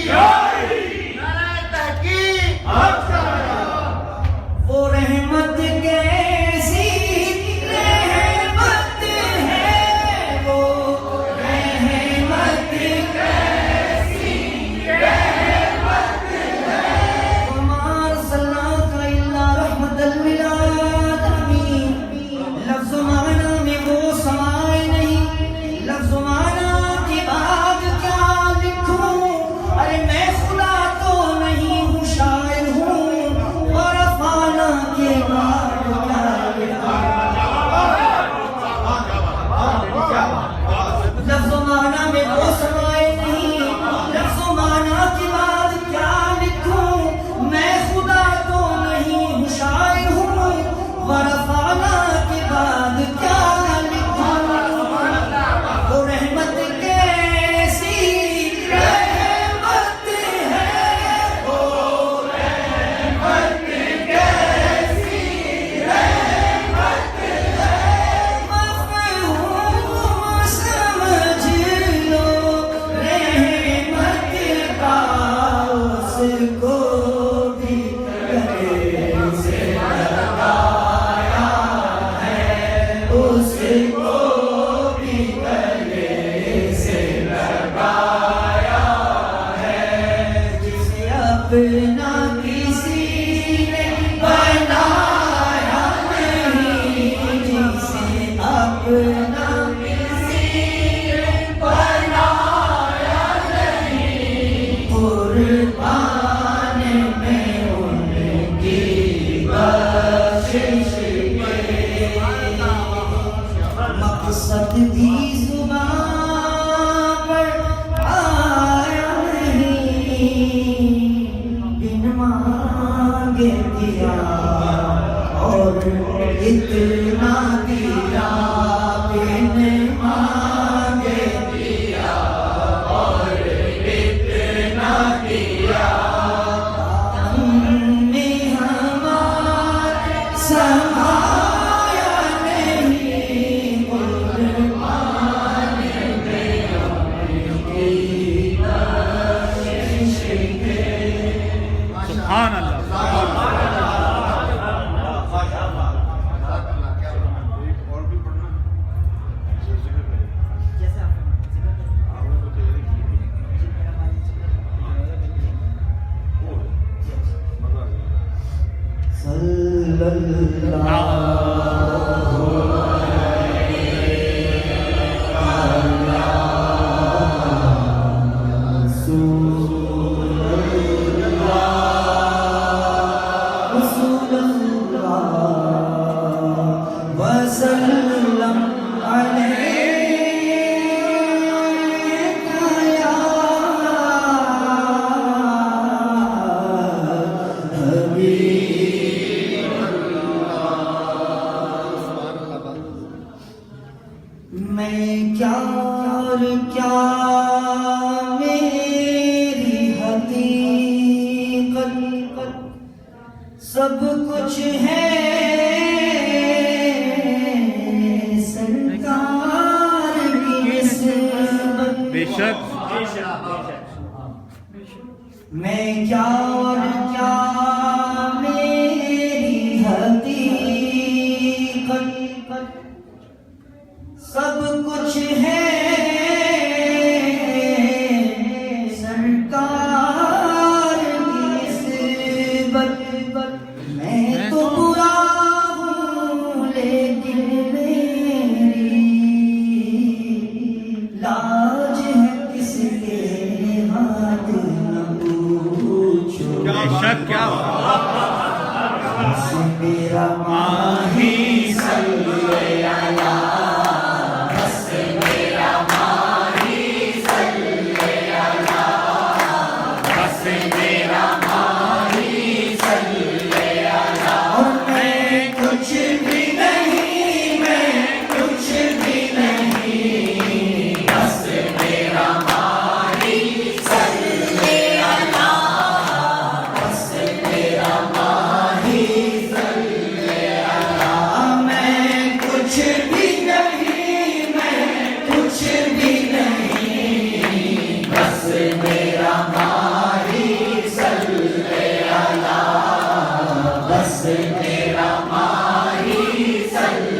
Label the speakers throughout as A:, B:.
A: یا اپنا کسی نے بنایا نہیں، جسے اپنا کسی نے بنایا نہیں، قربان میں ان کی بخشش کے مقصد بھی زبان پر آیا نہیں، بن مانگے دیا اور اتنا دیا، بن مانگے دیا اور اتنا دیا، ہم نے ہمارے سمایا نہیں، قربان میں ان کی بخشش کے۔
B: سبحان اللہ۔
A: صلی اللہ وسلم علیک یا حبیب، میں کیا اور کیا میری حقیقت، سب کچھ ہے سرکار کی نسبت،
B: بے شک
A: میں کیا اور کیا میری حقیقت، سب کچھ ہے سرکار کی نسبت، میں تو برا ہوں لیکن میری لاج ہے کس کے ہاتھ نہ پوچھو،
B: بے شک کیا
A: بس میرا ماہی صلی اللہ، بس میرا ماہی صلی اللہ، بس میرا ماہی صلی اللہ، اور میں کچھ بھی نہیں، میں کچھ بھی نہیں، بس میرا ماہی صلی اللہ، بس میرا ماہی صلی اللہ، میں کچھ بھی نہیں، میں کچھ بھی نہیں، بس میرا ماہی صلی اللہ، بس میرا ماہی صلی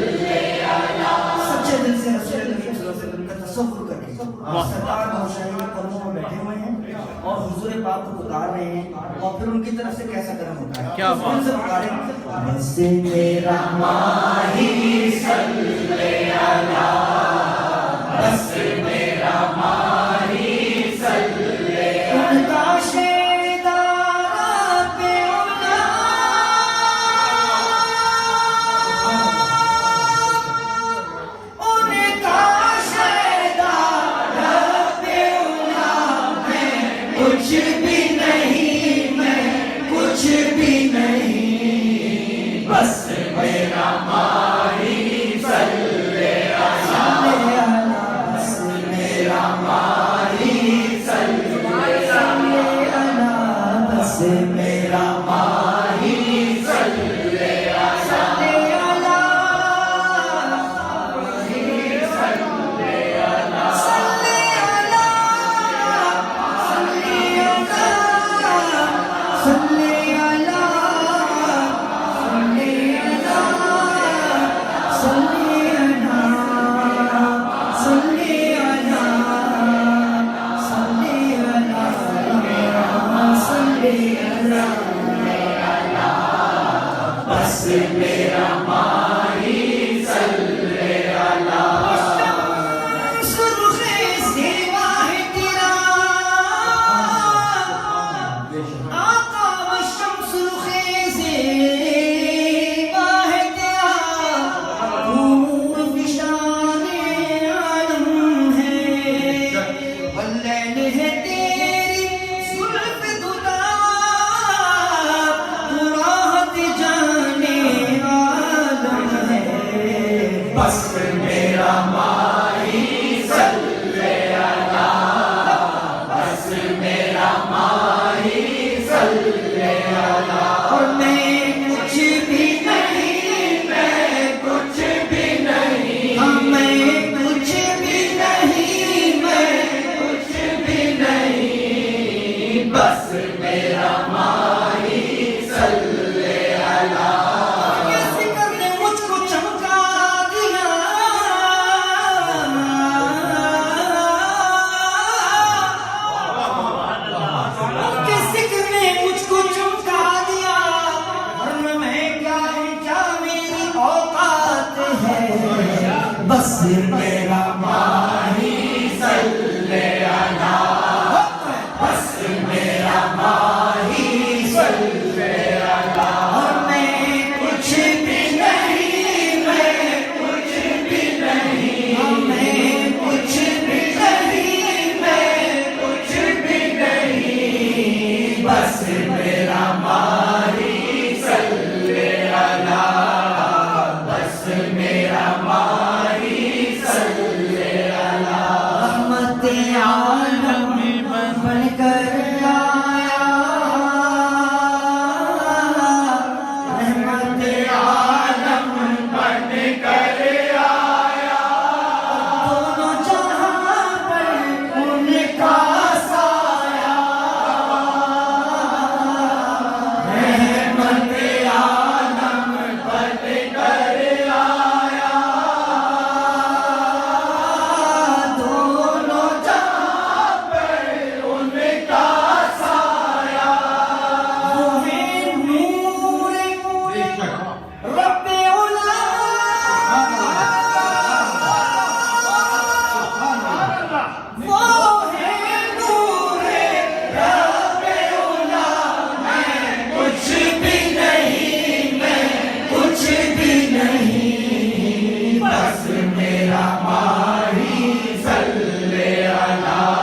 A: اللہ۔ سچے دل سے رسول اللہ صلی اللہ علیہ وسلم کا تصور کریں، سرکار بادشاہی کے قدموں میں بیٹھے ہوئے ہیں اور حضور پاک کو پکار رہے ہیں، اور پھر ان کی طرف سے کیسا کرم ہوتا ہے،
B: کیا بات
A: ان سے پکاریں، بس میرا ماہی صلی اللہ، بس میرا ماہی صلی اللہ، ان کا شیدارا پہ اولا، ان کا شیدارا پہ اولا، میں کچھ بھی نہیں، میں کچھ بھی نہیں، بس میرا ماہی صلی اللہ، بس میرا ماہی صلی اللہ، بس میرا ماہی صلی صلی بس میرا ماہی صلی اللہ سرخ سیوا ہے تیرا آقا والشمس سرخ سیوا ہے تیرا نور فشان عالم ہے واللیل ہے تیری زلف دلا تو راحت جانے عالم ہے بس میرا ماہی صلی اللہ بس میرا ماہی صلی اللہ اور میں کچھ بھی نہیں میں کچھ بھی نہیں ہاں میں کچھ بھی نہیں میں کچھ بھی نہیں بس میرا ماہی صلی اللہ کیسے کر نے مجھ کو چمکا دیا کے ذکر نے مجھ کو چمکا دیا ورنہ میں کیا میری اوقات ہے بس میرا ماہی صلی اللہ بس میرا ماہی صلی اللہ اور میں کچھ بھی نہیں میں کچھ بھی نہیں میں کچھ بھی نہیں میں کچھ بھی نہیں بس میرا ماہی صلی اللہ بس میرا ماہی صلی اللہ رحمت عالم بن کر آیا رحمت عالم بن کر آیا دونوں جہاں پر ان کا سایہ رحمت عالم بن کر آیا دونوں جہاں پر ان کا سایہ وہ ہے نور رب علا وہ ہے نور رب علا میں کچھ بھی نہیں میں کچھ بھی نہیں بس میرا ماہی صلی اللہ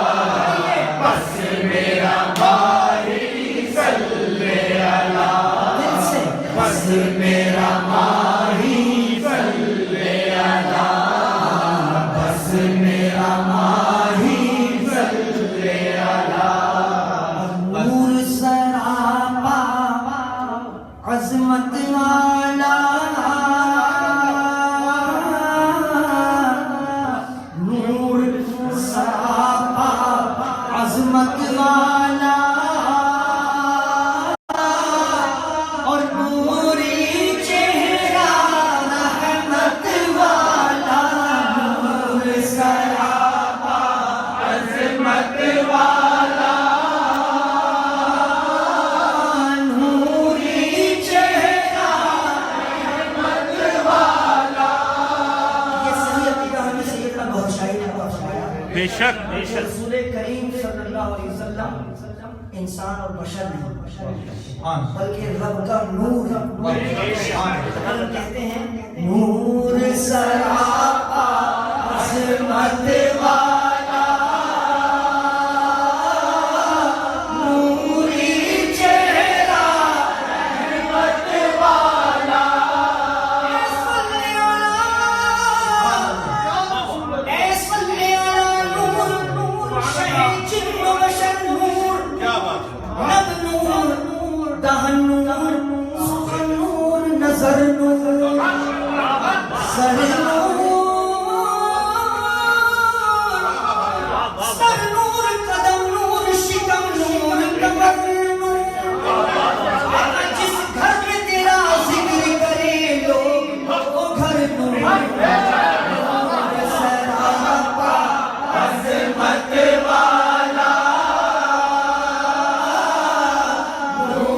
A: بس میرا ماہی صلی اللہ بس میرا ماہی صلی اللہ بس میرا ماہی صلی اللہ نور سراپا عظمت والا نور سراپا عظمت والا اور نوری چہرہ رحمت والا نور سراپا عظمت والا نوری چہرہ رحمت والا یہ سید کی کہانی سیدنا بہت شاعری نے فرمایا
B: بے شک
A: رسول کریم صلی اللہ علیہ وسلم انسان اور بشر نہیں بلکہ رب کا نور اللہ کہتے ہیں نور سراپا عظمت والا نوری چہرہ رحمت والا اے صلی علی نور شہر جن و بشر نور رب نور دہن نور سخن نور نظر نور سر نور سر نور قدم نور شکم نور کمر نور جس گھر میں تیرا ذکر کرے لوگ وہ گھر نور سراپا عظمت والا نور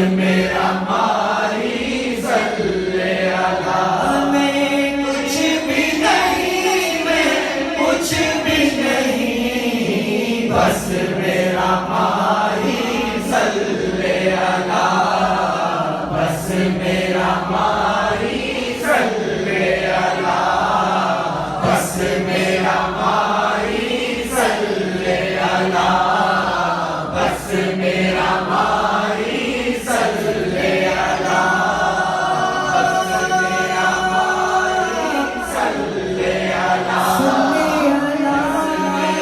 A: میرا ماہی صلی اللہ میں کچھ بھی نہیں میں کچھ بھی نہیں بس میرا ماہی صلی اللہ بس میرا ماہی صلی اللہ بس میرا ماہی صلی اللہ بس میرا ماہی صلی اللہ بس میرا ماہی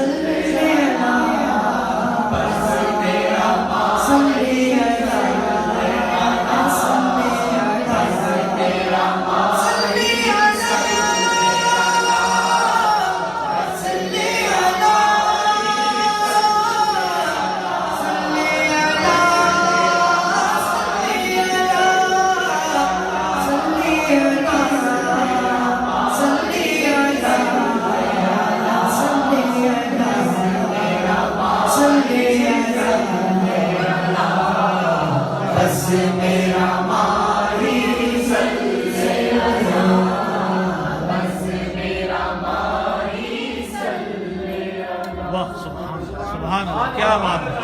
A: صلی اللہ بس میرا ماہی صلی اللہ بس میرا ماہی صلی اللہ
B: واہ سبحان اللہ کیا بات ہے